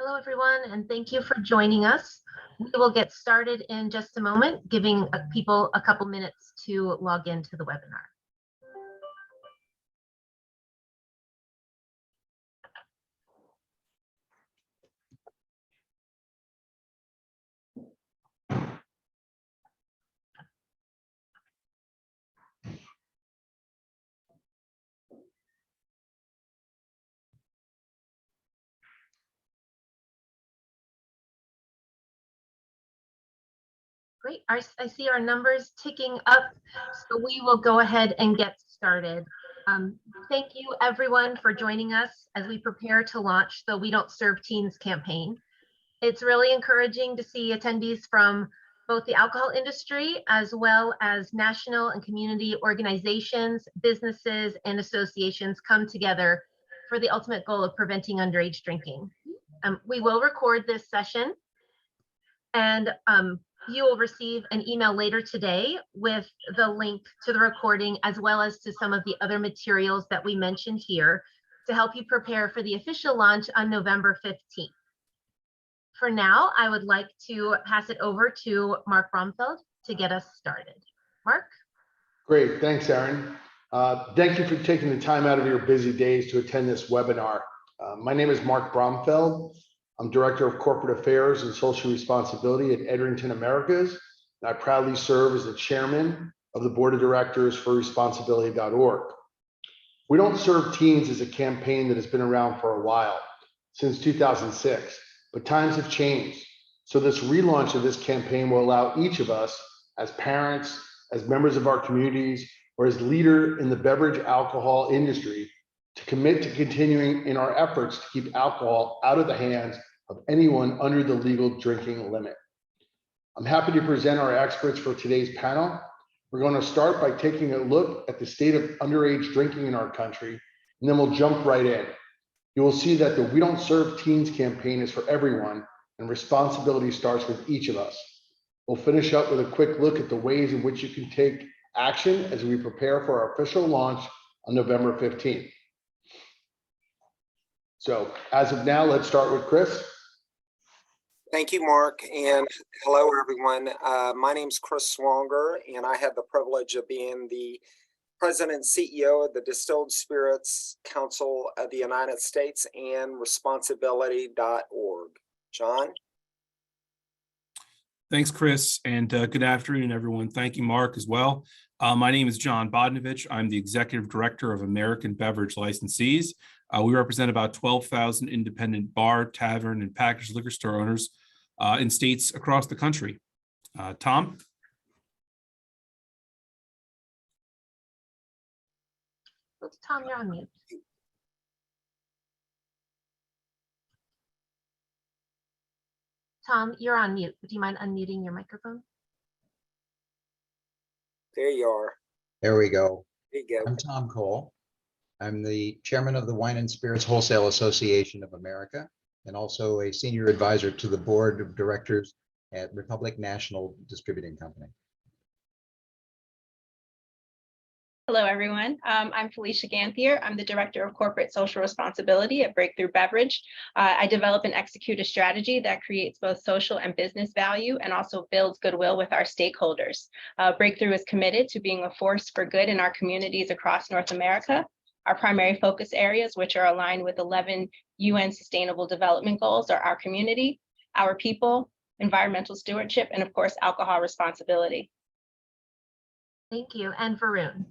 Hello, everyone, and thank you for joining us. We will get started in just a moment, giving people a couple minutes to log into the webinar. Great, I see our numbers ticking up, so we will go ahead and get started. Thank you everyone for joining us as we prepare to launch the We Don't Serve Teens campaign. It's really encouraging to see attendees from both the alcohol industry as well as national and community organizations, businesses, and associations come together for the ultimate goal of preventing underage drinking. We will record this session, and you will receive an email later today with the link to the recording as well as to some of the other materials that we mentioned here to help you prepare for the official launch on November 15th. For now, I would like to pass it over to Mark Bromfeld to get us started. Mark? Great, thanks, Erin. Thank you for taking the time out of your busy days to attend this webinar. My name is Mark Bromfeld. I'm Director of Corporate Affairs and Social Responsibility at Edrington Americas, and I proudly serve as the Chairman of the Board of Directors for Responsibility.org. We Don't Serve Teens is a campaign that has been around for a while, since 2006, but times have changed. So this relaunch of this campaign will allow each of us, as parents, as members of our communities, or as leader in the beverage alcohol industry, to commit to continuing in our efforts to keep alcohol out of the hands of anyone under the legal drinking limit. I'm happy to present our experts for today's panel. We're going to start by taking a look at the state of underage drinking in our country, and then we'll jump right in. You will see that the We Don't Serve Teens campaign is for everyone, and responsibility starts with each of us. We'll finish up with a quick look at the ways in which you can take action as we prepare for our official launch on November 15th. So as of now, let's start with Chris. Thank you, Mark, and hello, everyone. My name is Chris Swanger, and I have the privilege of being the President and CEO of the Distilled Spirits Council of the United States and Responsibility.org. John? Thanks, Chris, and good afternoon, everyone. Thank you, Mark, as well. My name is John Bodnovich. I'm the Executive Director of American Beverage Licensees. We represent about 12,000 independent bar, tavern, and packaged liquor store owners in states across the country. Tom? Tom, you're on mute. Tom, you're on mute. Would you mind unmuting your microphone? There you are. There we go. There you go. I'm Tom Cole. I'm the chairman of the Wine and Spirits Wholesale Association of America, and also a senior advisor to the board of directors at Republic National Distributing Company. Hello, everyone. I'm Felicia Ganthier. I'm the Director of Corporate Social Responsibility at Breakthrough Beverage. I develop and execute a strategy that creates both social and business value and also builds goodwill with our stakeholders. Breakthrough is committed to being a force for good in our communities across North America. Our primary focus areas, which are aligned with 11 UN Sustainable Development Goals, are our community, our people, environmental stewardship, and of course, alcohol responsibility. Thank you. And Varun.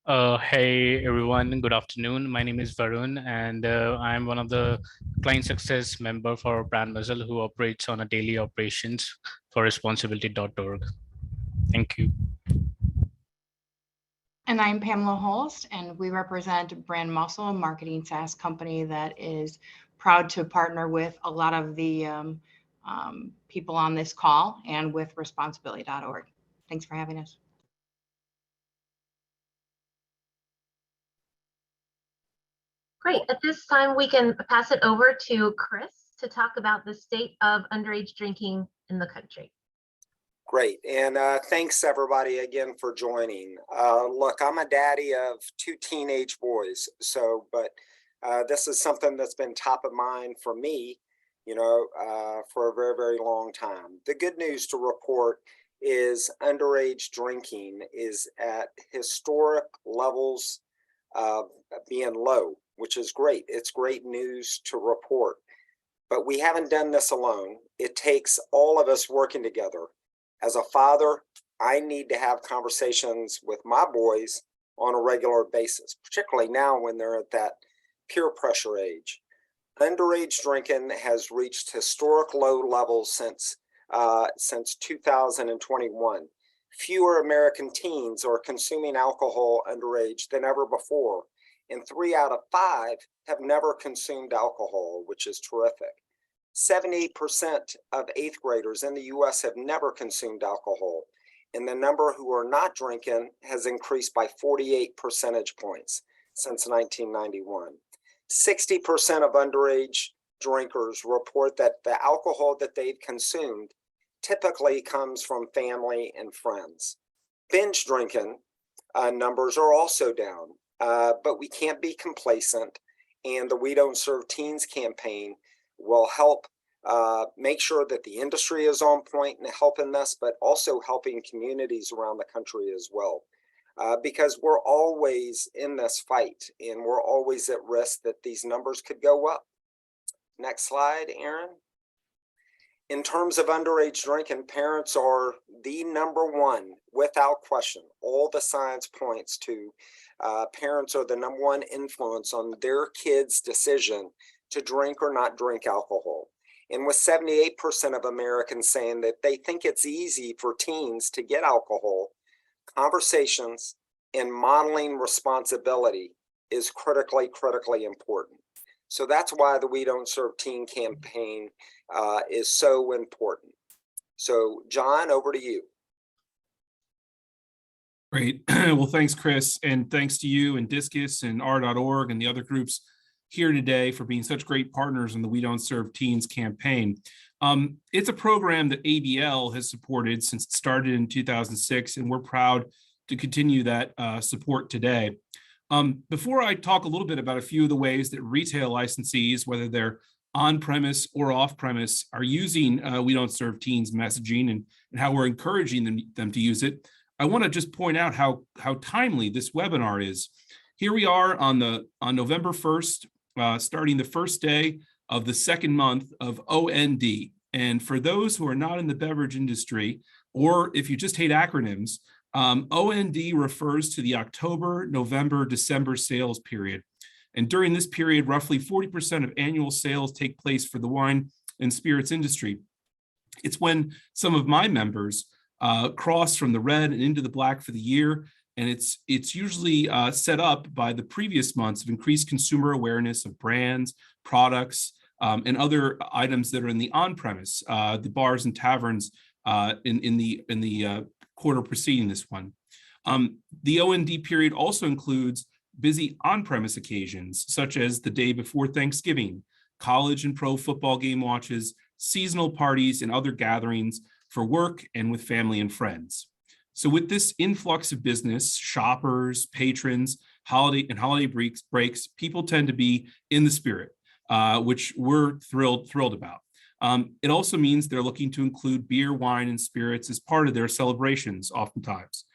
Hey everyone, good afternoon. My name is Varun, and I'm one of the client success member for Brand Muzzle, who operates on a daily operations for responsibility.org. Thank you. And I'm Pamela Holst, and we represent Brand Muscle, a marketing SaaS company that is proud to partner with a lot of the people on this call and with responsibility.org. Thanks for having us. Great. At this time, we can pass it over to Chris to talk about the state of underage drinking in the country. Great, and thanks everybody again for joining. Look, I'm a daddy of 2 teenage boys, but This is something that's been top of mind for me, for a very, very long time. The good news to report is underage drinking is at historic levels of being low, which is great. It's great news to report. But we haven't done this alone. It takes all of us working together. As a father, I need to have conversations with my boys on a regular basis, particularly now when they're at that peer pressure age. Underage drinking has reached historic low levels since 2021. Fewer American teens are consuming alcohol underage than ever before, and 3 out of 5 have never consumed alcohol, which is terrific. 78% of 8th graders in the US have never consumed alcohol, and the number who are not drinking has increased by 48 percentage points since 1991. 60% of underage drinkers report that the alcohol that they've consumed typically comes from family and friends. Binge drinking numbers are also down, but we can't be complacent, and the We Don't Serve Teens campaign will help make sure that the industry is on point in helping this, but also helping communities around the country as well. Because we're always in this fight, and we're always at risk that these numbers could go up. Next slide, Aaron. In terms of underage drinking, parents are the number one, without question. All the science points to parents are the number one influence on their kids' decision to drink or not drink alcohol. And with 78% of Americans saying that they think it's easy for teens to get alcohol, conversations and modeling responsibility is critically important. So that's why the We Don't Serve Teen campaign is so important. So John, over to you. Great. Well, thanks, Chris. And thanks to you and Discus and R.org and the other groups here today for being such great partners in the We Don't Serve Teens campaign. It's a program that ABL has supported since it started in 2006, and we're proud to continue that support today. Before I talk a little bit about a few of the ways that retail licensees, whether they're on-premise or off-premise, are using We Don't Serve Teens messaging and how we're encouraging them to use it, I want to just point out how timely this webinar is. Here we are on November 1st, starting the first day of the second month of OND. And for those who are not in the beverage industry, or if you just hate acronyms, OND refers to the October, November, December sales period. And during this period, roughly 40% of annual sales take place for the wine and spirits industry. It's when some of my members cross from the red and into the black for the year. And it's usually set up by the previous months of increased consumer awareness of brands, products, and other items that are in the on-premise, the bars and taverns in the quarter preceding this one. The OND period also includes busy on-premise occasions, such as the day before Thanksgiving, college and pro football game watches, seasonal parties, and other gatherings for work and with family and friends. So with this influx of business, shoppers, patrons, holiday breaks, people tend to be in the spirit, which we're thrilled about. It also means they're looking to include beer, wine, and spirits as part of their celebrations oftentimes.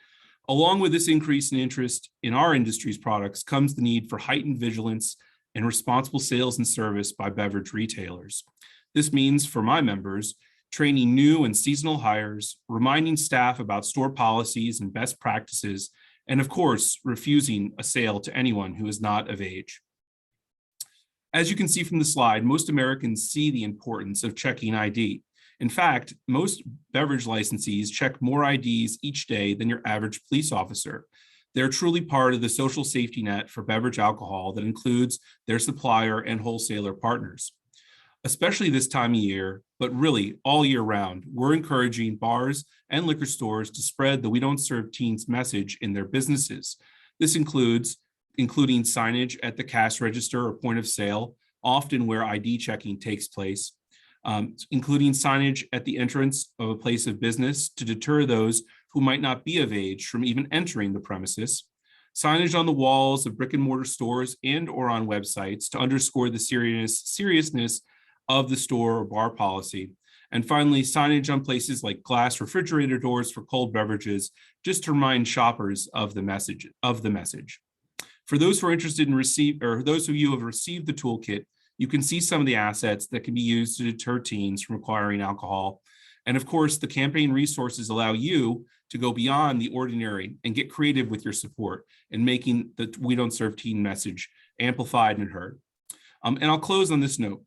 Along with this increase in interest in our industry's products comes the need for heightened vigilance and responsible sales and service by beverage retailers. This means for my members, training new and seasonal hires, reminding staff about store policies and best practices, and of course, refusing a sale to anyone who is not of age. As you can see from the slide, most Americans see the importance of checking ID. In fact, most beverage licensees check more IDs each day than your average police officer. They're truly part of the social safety net for beverage alcohol that includes their supplier and wholesaler partners. Especially this time of year, but really all year round, we're encouraging bars and liquor stores to spread the We Don't Serve Teens message in their businesses. This including signage at the cash register or point of sale, often where ID checking takes place, including signage at the entrance of a place of business to deter those who might not be of age from even entering the premises, signage on the walls of brick and mortar stores and or on websites to underscore the seriousness of the store or bar policy. And finally, signage on places like glass refrigerator doors for cold beverages, just to remind shoppers of the message. For those who are interested in those of you who have received the toolkit, you can see some of the assets that can be used to deter teens from acquiring alcohol. And of course, the campaign resources allow you to go beyond the ordinary and get creative with your support in making the We Don't Serve Teen message amplified and heard. And I'll close on this note.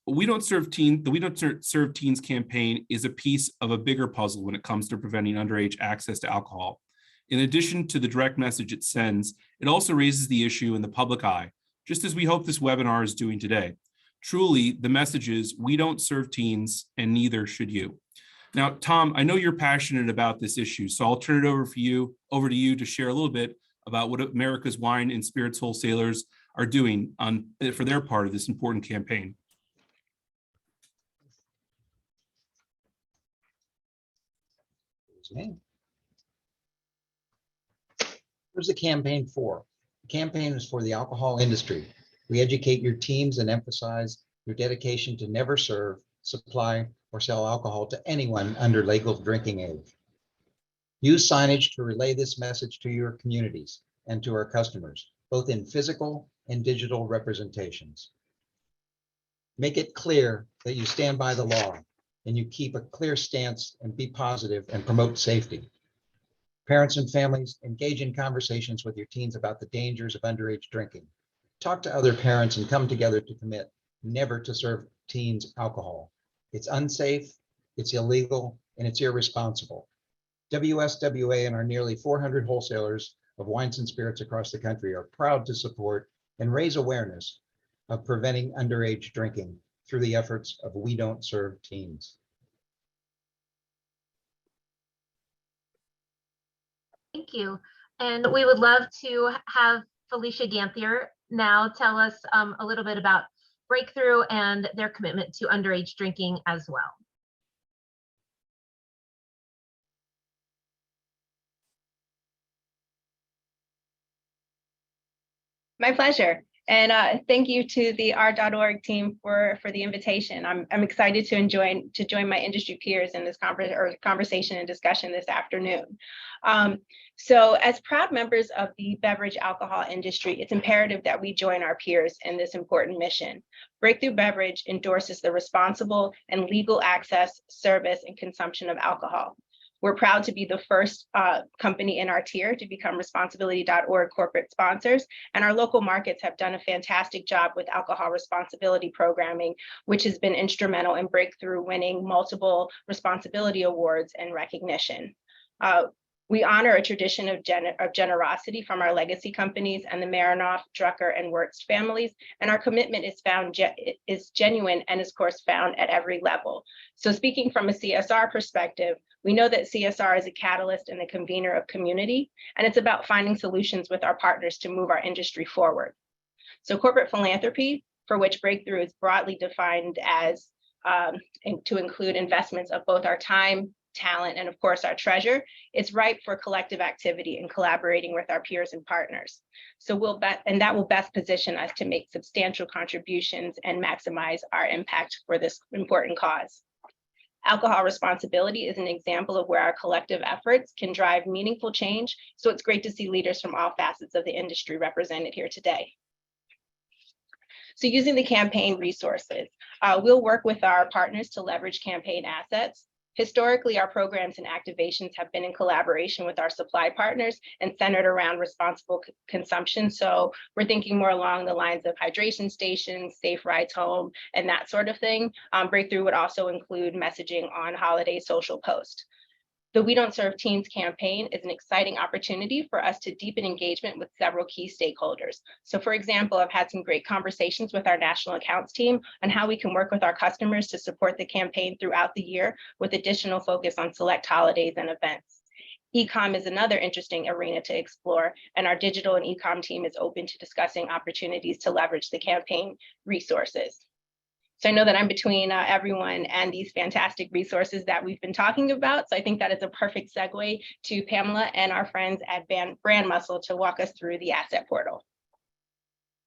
The We Don't Serve Teens campaign is a piece of a bigger puzzle when it comes to preventing underage access to alcohol. In addition to the direct message it sends, it also raises the issue in the public eye, just as we hope this webinar is doing today. Truly, the message is, we don't serve teens and neither should you. Now, Tom, I know you're passionate about this issue, so I'll turn it over to you to share a little bit about what America's wine and spirits wholesalers are doing for their part of this important campaign. Where's the campaign for? The campaign is for the alcohol industry. We educate your teams and emphasize your dedication to never serve, supply, or sell alcohol to anyone under legal drinking age. Use signage to relay this message to your communities and to our customers, both in physical and digital representations. Make it clear that you stand by the law and you keep a clear stance and be positive and promote safety. Parents and families, engage in conversations with your teens about the dangers of underage drinking. Talk to other parents and come together to commit never to serve teens alcohol. It's unsafe, it's illegal, and it's irresponsible. WSWA and our nearly 400 wholesalers of wines and spirits across the country are proud to support and raise awareness of preventing underage drinking through the efforts of We Don't Serve Teens. Thank you. And we would love to have Felicia Ganthier now tell us a little bit about Breakthrough and their commitment to underage drinking as well. My pleasure. And thank you to the R.org team for the invitation. I'm excited to join my industry peers in this conversation and discussion this afternoon. So as proud members of the beverage alcohol industry, it's imperative that we join our peers in this important mission. Breakthrough Beverage endorses the responsible and legal access, service, and consumption of alcohol. We're proud to be the first company in our tier to become responsibility.org corporate sponsors, and our local markets have done a fantastic job with alcohol responsibility programming, which has been instrumental in Breakthrough winning multiple responsibility awards and recognition. We honor a tradition of generosity from our legacy companies and the Marinoff, Drucker, and Wurtz families, and our commitment is genuine and is, of course, found at every level. So speaking from a CSR perspective, we know that CSR is a catalyst and a convener of community, and it's about finding solutions with our partners to move our industry forward. So corporate philanthropy, for which Breakthrough is broadly defined as to include investments of both our time, talent, and of course our treasure, it's ripe for collective activity and collaborating with our peers and partners. So that will best position us to make substantial contributions and maximize our impact for this important cause. Alcohol responsibility is an example of where our collective efforts can drive meaningful change. So it's great to see leaders from all facets of the industry represented here today. So using the campaign resources, we'll work with our partners to leverage campaign assets. Historically, our programs and activations have been in collaboration with our supply partners and centered around responsible consumption. So we're thinking more along the lines of hydration stations, safe rides home, and that sort of thing. Breakthrough would also include messaging on holiday social posts. The We Don't Serve Teens campaign is an exciting opportunity for us to deepen engagement with several key stakeholders. So for example, I've had some great conversations with our national accounts team on how we can work with our customers to support the campaign throughout the year with additional focus on select holidays and events. E-com is another interesting arena to explore, and our digital and e-com team is open to discussing opportunities to leverage the campaign resources. So I know that I'm between everyone and these fantastic resources that we've been talking about. So I think that is a perfect segue to Pamela and our friends at Brand Muscle to walk us through the asset portal.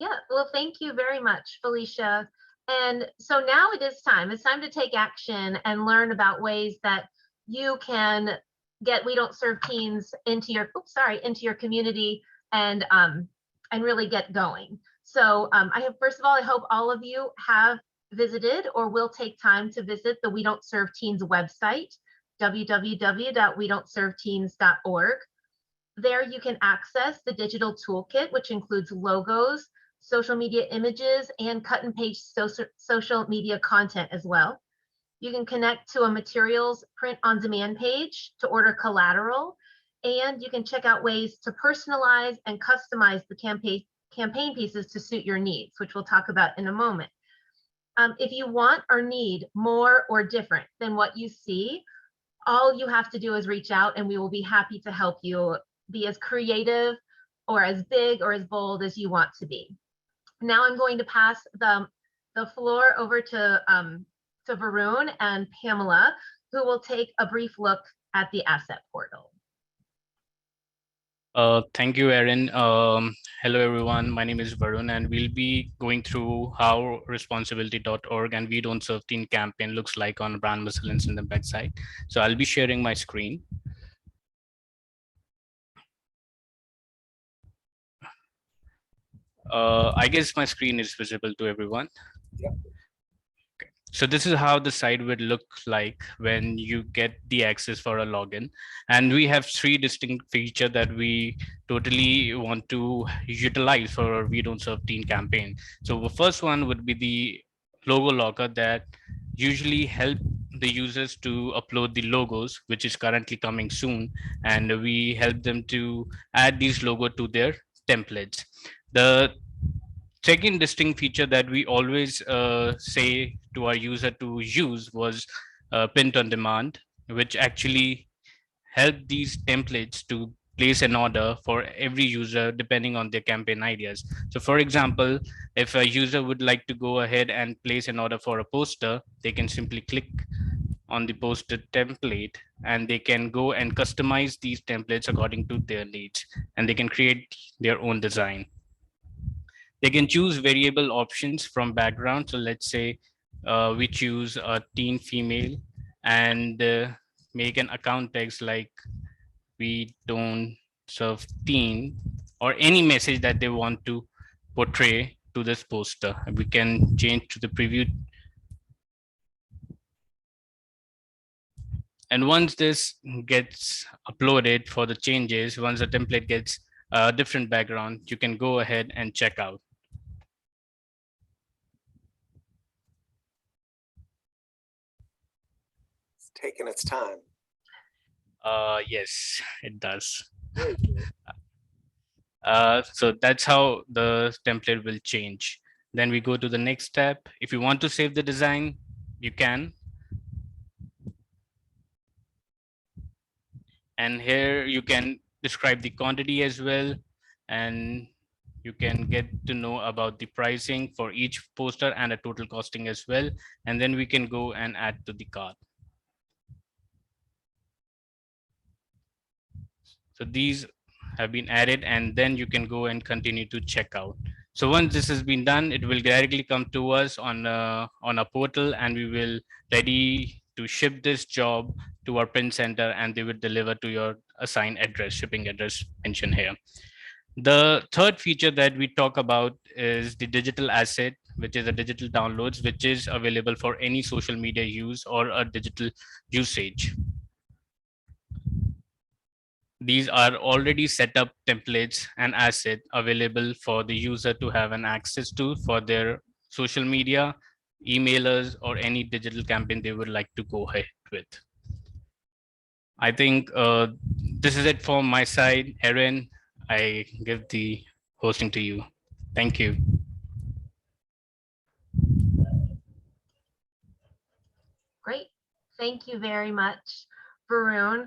Yeah, well, thank you very much, Felicia. And so now it is time. It's time to take action and learn about ways that you can get We Don't Serve Teens into your into your community and really get going. So first of all, I hope all of you have visited or will take time to visit the We Don't Serve Teens website, www.wedon'tserveteens.org. There you can access the digital toolkit, which includes logos, social media images, and cut and paste social media content as well. You can connect to a materials print on demand page to order collateral, and you can check out ways to personalize and customize the campaign pieces to suit your needs, which we'll talk about in a moment. If you want or need more or different than what you see, all you have to do is reach out and we will be happy to help you be as creative or as big or as bold as you want to be. Now I'm going to pass the floor over to Varun and Pamela, who will take a brief look at the asset portal. Thank you, Erin. Hello, everyone. My name is Varun, and we'll be going through how responsibility.org and We Don't Serve Teen campaign looks like on Brand Muscle and the website. So I'll be sharing my screen. I guess my screen is visible to everyone. Yeah. So this is how the site would look like when you get the access for a login. And we have three distinct features that we totally want to utilize for our We Don't Serve Teen campaign. So the first one would be the logo locker that usually help the users to upload the logos, which is currently coming soon. And we help them to add these logo to their templates. The second distinct feature that we always say to our user to use was print on demand, which actually help these templates to place an order for every user depending on their campaign ideas. So for example, if a user would like to go ahead and place an order for a poster, they can simply click on the poster template and they can go and customize these templates according to their needs, and they can create their own design. They can choose variable options from background. So let's say we choose a teen female and make an account text like We Don't Serve Teen, or any message that they want to portray to this poster. We can change to the preview. And once this gets uploaded for the changes, once the template gets a different background, you can go ahead and check out. Taking its time. Yes, it does. So that's how the template will change. Then we go to the next step. If you want to save the design, you can. And here you can describe the quantity as well. And you can get to know about the pricing for each poster and a total costing as well. And then we can go and add to the cart. So these have been added, and then you can go and continue to check out. So once this has been done, it will directly come to us on a portal, and we will ready to ship this job to our print center, and they will deliver to your assigned address, shipping address mentioned here. The third feature that we talk about is the digital asset, which is a digital downloads, which is available for any social media use or a digital usage. These are already set up templates and asset available for the user to have an access to for their social media, emailers, or any digital campaign they would like to go ahead with. I think this is it from my side. Erin, I give the hosting to you. Thank you. Great. Thank you very much, Varun.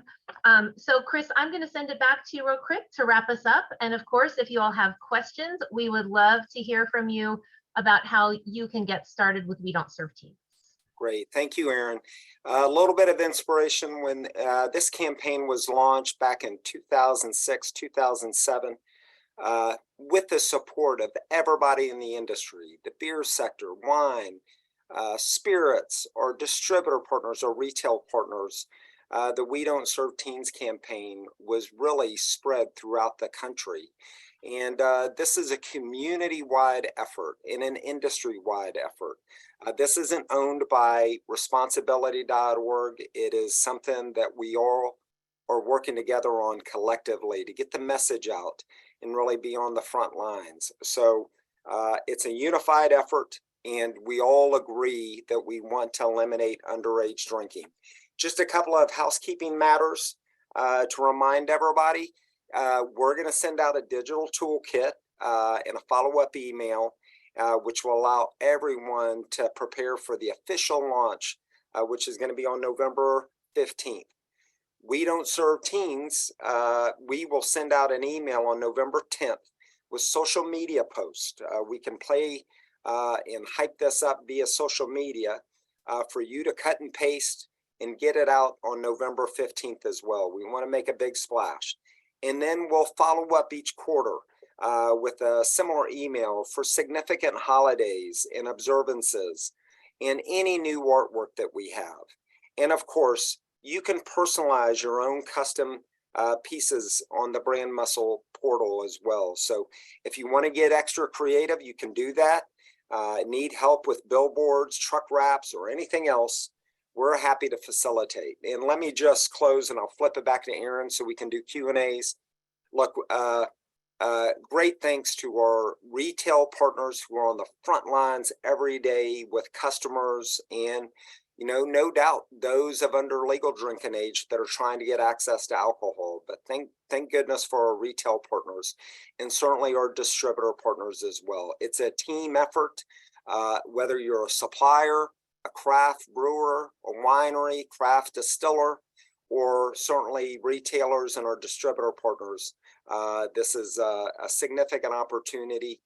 So Chris, I'm going to send it back to you real quick to wrap us up. And of course, if you all have questions, we would love to hear from you about how you can get started with We Don't Serve Teens. Great. Thank you, Aaron. A little bit of inspiration when this campaign was launched back in 2006, 2007, with the support of everybody in the industry, the beer sector, wine, spirits, or distributor partners or retail partners. The We Don't Serve Teens campaign was really spread throughout the country. And this is a community-wide effort and an industry-wide effort. This isn't owned by responsibility.org. It is something that we all are working together on collectively to get the message out and really be on the front lines. So it's a unified effort, and we all agree that we want to eliminate underage drinking. Just a couple of housekeeping matters to remind everybody. We're going to send out a digital toolkit and a follow-up email, which will allow everyone to prepare for the official launch, which is going to be on November 15th. We Don't Serve Teens, we will send out an email on November 10th with social media posts. We can play and hype this up via social media for you to cut and paste and get it out on November 15th as well. We want to make a big splash. And then we'll follow up each quarter with a similar email for significant holidays and observances and any new artwork that we have. And of course, you can personalize your own custom pieces on the Brand Muscle portal as well. So if you want to get extra creative, you can do that. Need help with billboards, truck wraps, or anything else, we're happy to facilitate. And let me just close, and I'll flip it back to Aaron so we can do Q&As. Look, great thanks to our retail partners who are on the front lines every day with customers, and no doubt those of under legal drinking age that are trying to get access to alcohol. But thank goodness for our retail partners, and certainly our distributor partners as well. It's a team effort, whether you're a supplier, a craft brewer, a winery, craft distiller, or certainly retailers and our distributor partners. This is a significant opportunity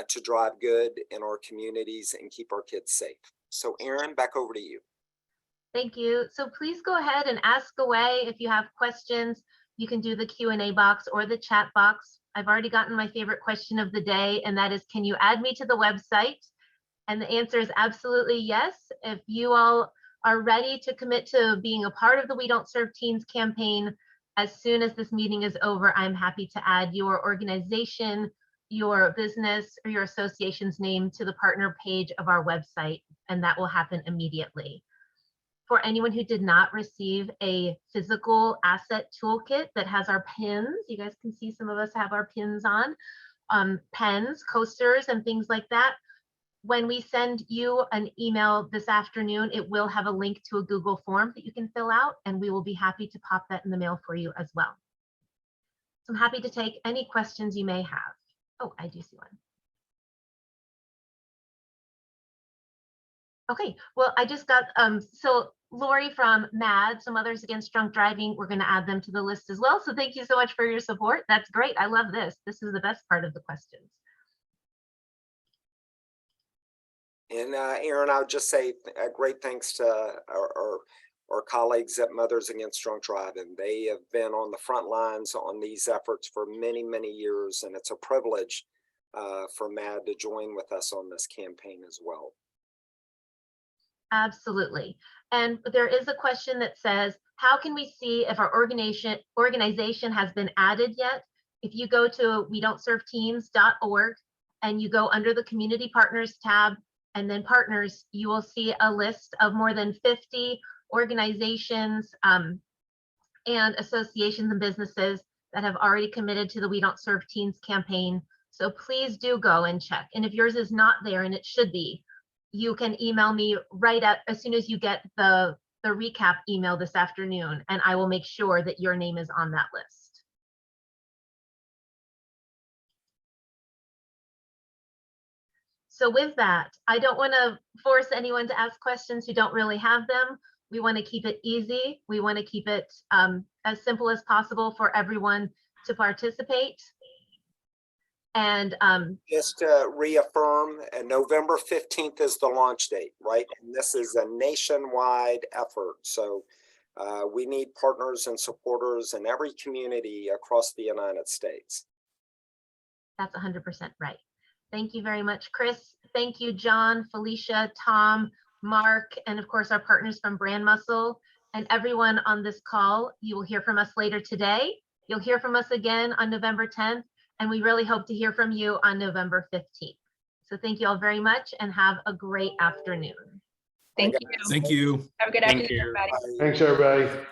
to drive good in our communities and keep our kids safe. So Aaron, back over to you. Thank you. So please go ahead and ask away. If you have questions, you can do the Q&A box or the chat box. I've already gotten my favorite question of the day, and that is, can you add me to the website? And the answer is absolutely yes. If you all are ready to commit to being a part of the We Don't Serve Teens campaign, as soon as this meeting is over, I'm happy to add your organization, your business, or your association's name to the partner page of our website, and that will happen immediately. For anyone who did not receive a physical asset toolkit that has our pins, you guys can see some of us have our pins on, pens, coasters, and things like that. When we send you an email this afternoon, it will have a link to a Google form that you can fill out, and we will be happy to pop that in the mail for you as well. So I'm happy to take any questions you may have. Oh, I do see one. Okay, well, I just got, so Lori from MAD, some Mothers Against Drunk Driving, we're going to add them to the list as well. So thank you so much for your support. That's great. I love this. This is the best part of the questions. And Aaron, I would just say a great thanks to our colleagues at Mothers Against Drunk Driving. They have been on the front lines on these efforts for many, many years, and it's a privilege for MAD to join with us on this campaign as well. Absolutely. And there is a question that says, how can we see if our organization has been added yet? If you go to wedon'tserveteens.org and you go under the Community Partners tab, and then partners, you will see a list of more than 50 organizations and associations and businesses that have already committed to the We Don't Serve Teens campaign. So please do go and check. And if yours is not there, and it should be, you can email me as soon as you get the recap email this afternoon, and I will make sure that your name is on that list. So with that, I don't want to force anyone to ask questions who don't really have them. We want to keep it easy. We want to keep it as simple as possible for everyone to participate. And Just to reaffirm, November 15th is the launch date, right? And this is a nationwide effort. So we need partners and supporters in every community across the United States. that's 100% right. Thank you very much, Chris. Thank you, John, Felicia, Tom, Mark, and of course, our partners from Brand Muscle and everyone on this call. You will hear from us later today. You'll hear from us again on November 10th, and we really hope to hear from you on November 15th. So thank you all very much and have a great afternoon. Thank you. Thank you. Have a good Thank afternoon, you. everybody. Thanks, everybody.